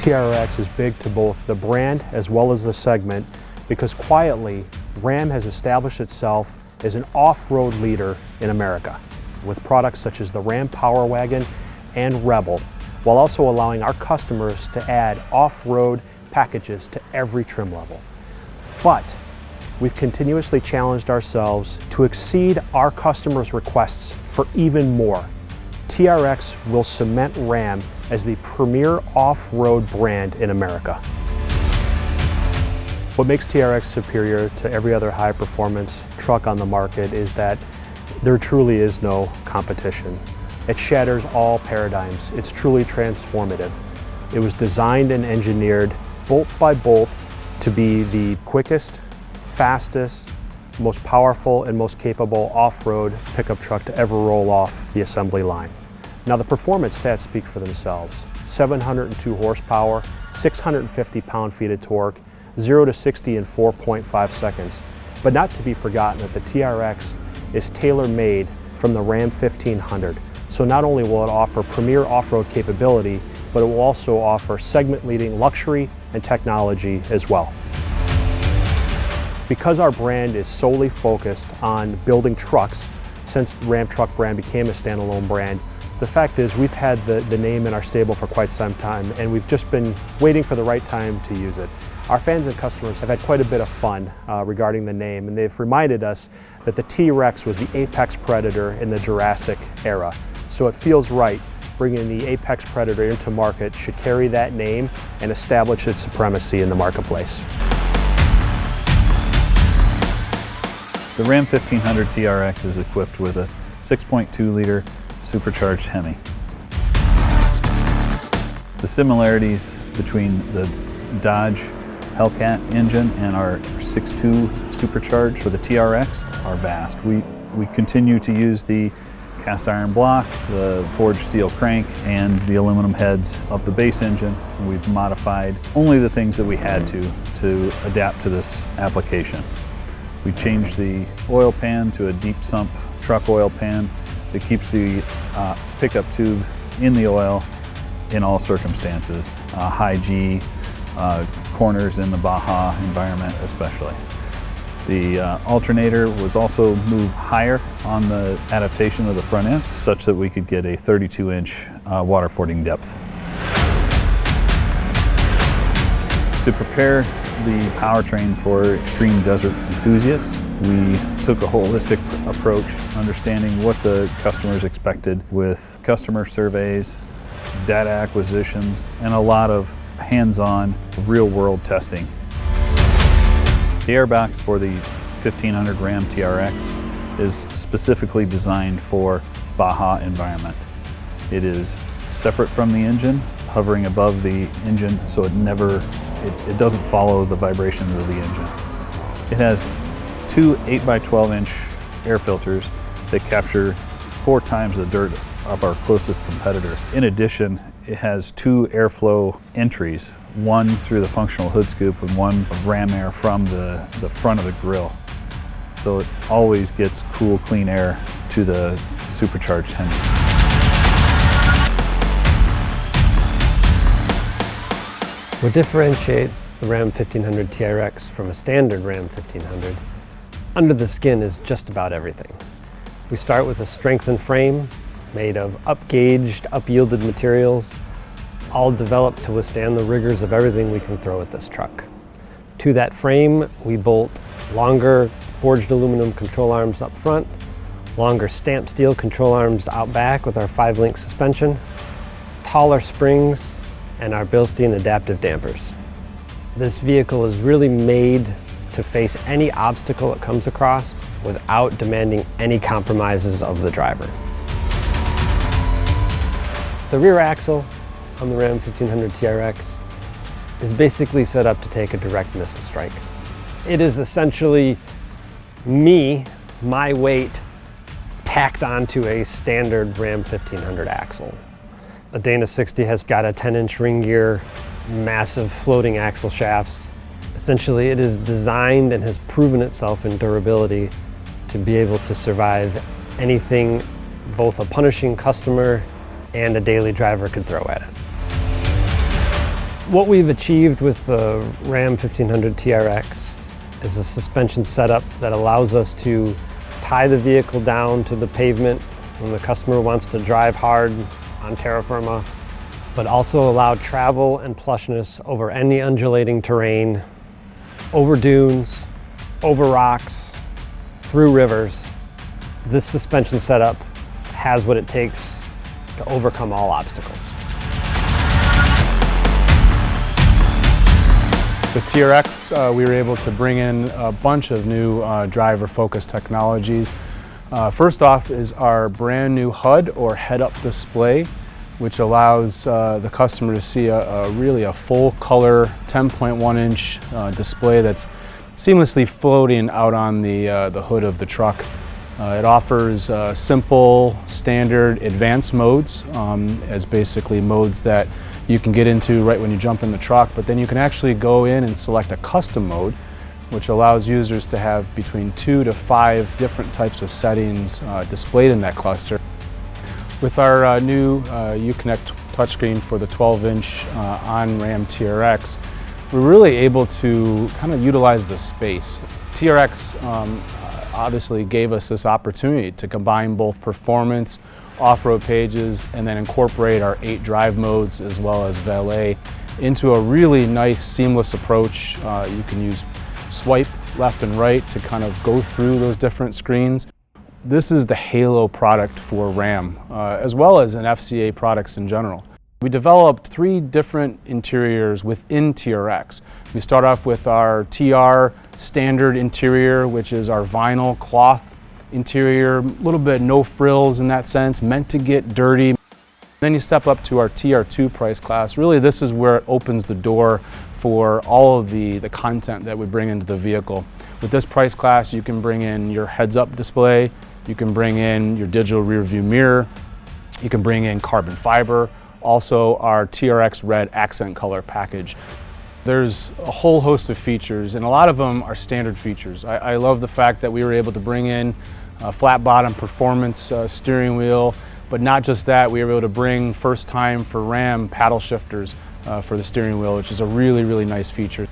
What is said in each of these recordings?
TRX is big to both the brand as well as the segment because quietly, Ram has established itself as an off-road leader in America with products such as the Ram Power Wagon and Rebel, while also allowing our customers to add off-road packages to every trim level. But we've continuously challenged ourselves to exceed our customers' requests for even more. TRX will cement Ram as the premier off-road brand in America. What makes TRX superior to every other high-performance truck on the market is that there truly is no competition. It shatters all paradigms. It's truly transformative. It was designed and engineered bolt by bolt to be the quickest, fastest, most powerful, and most capable off-road pickup truck to ever roll off the assembly line. Now the performance stats speak for themselves. 702 horsepower, 650 pound-feet of torque, 0 to 60 in 4.5 seconds. But not to be forgotten that the TRX is tailor-made from the Ram 1500. So not only will it offer premier off-road capability, but it will also offer segment-leading luxury and technology as well. Because our brand is solely focused on building trucks, since the Ram truck brand became a standalone brand, the fact is we've had the name in our stable for quite some time, and we've just been waiting for the right time to use it. Our fans and customers have had quite a bit of fun regarding the name, and they've reminded us that the T-Rex was the apex predator in the Jurassic era. So it feels right. Bringing the apex predator into market should carry that name and establish its supremacy in the marketplace. The Ram 1500 TRX is equipped with a 6.2-liter supercharged HEMI. The similarities between the Dodge Hellcat engine and our 6.2 supercharged for the TRX are vast. We continue to use the cast iron block, the forged steel crank, and the aluminum heads of the base engine. We've modified only the things that we had to adapt to this application. We changed the oil pan to a deep sump truck oil pan that keeps the pickup tube in the oil in all circumstances, high G, corners in the Baja environment especially. The alternator was also moved higher on the adaptation of the front end such that we could get a 32-inch water fording depth. To prepare the powertrain for extreme desert enthusiasts, we took a holistic approach, understanding what the customers expected with customer surveys, data acquisitions, and a lot of hands-on, real-world testing. The airbox for the 1500 Ram TRX is specifically designed for Baja environment. It is separate from the engine, hovering above the engine, so it doesn't follow the vibrations of the engine. It has two 8x12-inch air filters that capture 4 times the dirt of our closest competitor. In addition, it has 2 airflow entries, one through the functional hood scoop and one of ram air from the front of the grille. So it always gets cool, clean air to the supercharged HEMI. What differentiates the Ram 1500 TRX from a standard Ram 1500 under the skin is just about everything. We start with a strengthened frame made of up-gauged, up-yielded materials, all developed to withstand the rigors of everything we can throw at this truck. To that frame, we bolt longer forged aluminum control arms up front, longer stamped steel control arms out back with our 5-link suspension, taller springs, and our Bilstein adaptive dampers. This vehicle is really made to face any obstacle it comes across without demanding any compromises of the driver. The rear axle on the Ram 1500 TRX is basically set up to take a direct missile strike. It is essentially my weight, tacked onto a standard Ram 1500 axle. The Dana 60 has got a 10-inch ring gear, massive floating axle shafts. Essentially, it is designed and has proven itself in durability to be able to survive anything both a punishing customer and a daily driver could throw at it. What we've achieved with the Ram 1500 TRX is a suspension setup that allows us to tie the vehicle down to the pavement when the customer wants to drive hard on terra firma, but also allow travel and plushness over any undulating terrain, over dunes, over rocks, through rivers. This suspension setup has what it takes to overcome all obstacles. With TRX, we were able to bring in a bunch of new driver-focused technologies. First off is our brand new HUD, or head-up display, which allows the customer to see really a full-color 10.1-inch display that's seamlessly floating out on the hood of the truck. It offers simple, standard, advanced modes as basically modes that you can get into right when you jump in the truck, but then you can actually go in and select a custom mode, which allows users to have between 2 to 5 different types of settings displayed in that cluster. With our new Uconnect touchscreen for the 12-inch on Ram TRX, we're really able to kind of utilize the space. TRX obviously gave us this opportunity to combine both performance, off-road pages, and then incorporate our 8 drive modes as well as valet into a really nice seamless approach. You can use swipe left and right to kind of go through those different screens. This is the halo product for Ram, as well as in FCA products in general. We developed 3 different interiors within TRX. We start off with our TR standard interior, which is our vinyl cloth interior, a little bit no frills in that sense, meant to get dirty. Then you step up to our TR2 price class. Really, this is where it opens the door for all of the content that we bring into the vehicle. With this price class, you can bring in your heads-up display, you can bring in your digital rear view mirror, you can bring in carbon fiber, also our TRX red accent color package. There's a whole host of features, and a lot of them are standard features. I love the fact that we were able to bring in a flat bottom performance steering wheel, but not just that, we were able to bring first time for Ram paddle shifters for the steering wheel, which is a really, really nice feature.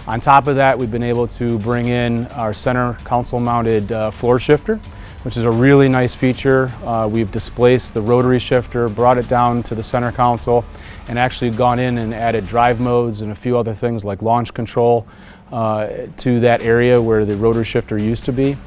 On top of that, we've been able to bring in our center console mounted floor shifter, which is a really nice feature. We've displaced the rotary shifter, brought it down to the center console, and actually gone in and added drive modes and a few other things like launch control to that area where the rotary shifter used to be.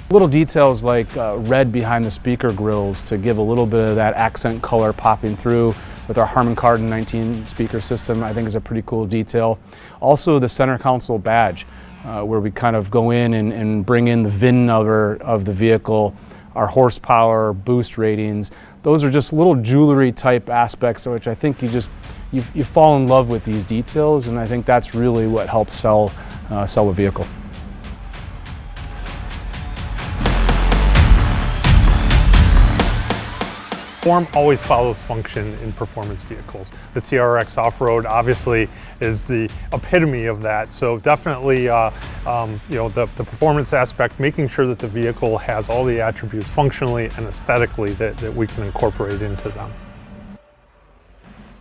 Little details like red behind the speaker grills to give a little bit of that accent color popping through with our Harman Kardon 19 speaker system, I think is a pretty cool detail. Also the center console badge, where we kind of go in and bring in the VIN number of the vehicle, our horsepower, boost ratings. Those are just little jewelry type aspects which I think you fall in love with these details, and I think that's really what helps sell a vehicle. Form always follows function in performance vehicles. The TRX off-road obviously is the epitome of that. So definitely, the performance aspect, making sure that the vehicle has all the attributes functionally and aesthetically that we can incorporate into them.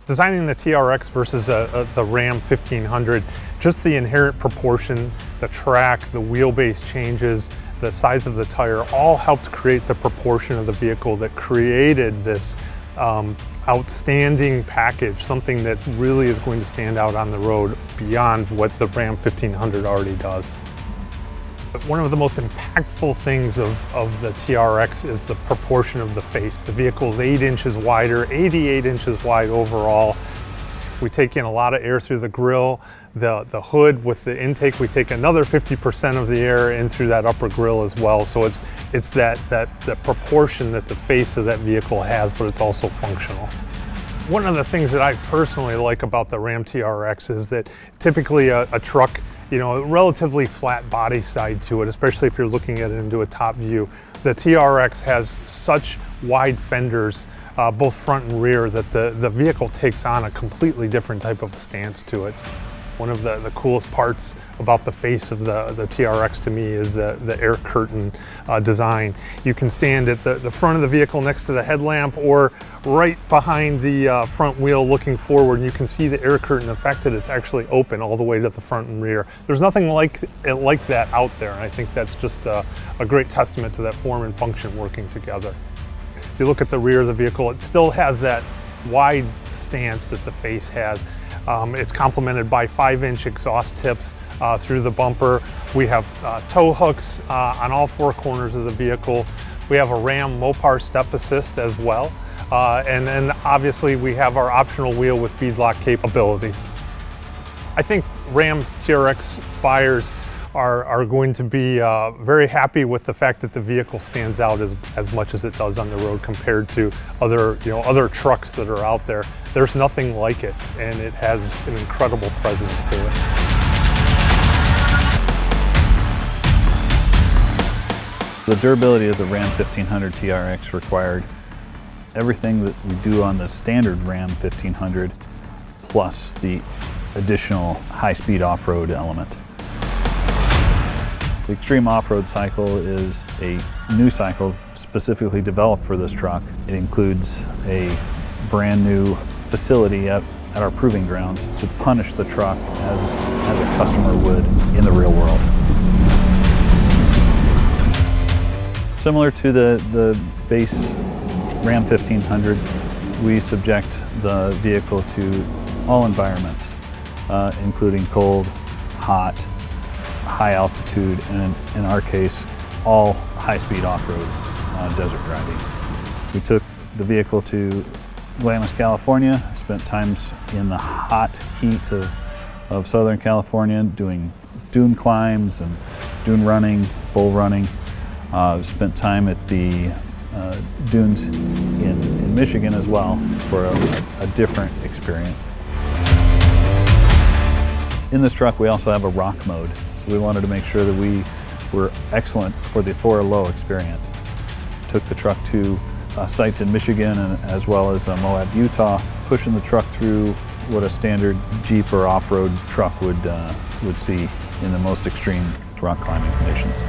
Designing the TRX versus the Ram 1500, just the inherent proportion, the track, the wheelbase changes, the size of the tire, all helped create the proportion of the vehicle that created this outstanding package, something that really is going to stand out on the road beyond what the Ram 1500 already does. But one of the most impactful things of the TRX is the proportion of the face. The vehicle's 8 inches wider, 88 inches wide overall. We take in a lot of air through the grille. The hood with the intake, we take another 50% of the air in through that upper grille as well. So it's that proportion that the face of that vehicle has, but it's also functional. One of the things that I personally like about the Ram TRX is that typically a truck, a relatively flat body side to it, especially if you're looking at it into a top view. The TRX has such wide fenders, both front and rear, that the vehicle takes on a completely different type of stance to it. One of the coolest parts about the face of the TRX to me is the air curtain design. You can stand at the front of the vehicle next to the headlamp or right behind the front wheel looking forward, and you can see the air curtain. The fact that it's actually open all the way to the front and rear. There's nothing like that out there, and I think that's just a great testament to that form and function working together. If you look at the rear of the vehicle, it still has that wide stance that the face has. It's complemented by 5-inch exhaust tips through the bumper. We have tow hooks on all 4 corners of the vehicle. We have a Ram Mopar step assist as well. And then obviously we have our optional wheel with beadlock capabilities. I think Ram TRX buyers are going to be very happy with the fact that the vehicle stands out as much as it does on the road compared to other trucks that are out there. There's nothing like it, and it has an incredible presence to it. The durability of the Ram 1500 TRX required everything that we do on the standard Ram 1500 plus the additional high-speed off-road element. The Extreme Off-Road cycle is a new cycle specifically developed for this truck. It includes a brand new facility at our proving grounds to punish the truck as a customer would in the real world. Similar to the base Ram 1500, we subject the vehicle to all environments, including cold, hot, high altitude, and in our case, all high-speed off-road desert driving. We took the vehicle to Glamis, California, spent times in the hot heat of Southern California doing dune climbs and dune running, bull running. Spent time at the dunes in Michigan as well for a different experience. In this truck, we also have a rock mode. So we wanted to make sure that we were excellent for a low experience. Took the truck to sites in Michigan and as well as Moab, Utah, pushing the truck through what a standard Jeep or off-road truck would see in the most extreme rock climbing conditions.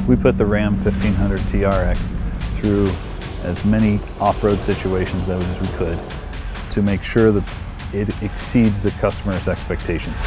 We put the Ram 1500 TRX through as many off-road situations as we could to make sure that it exceeds the customer's expectations.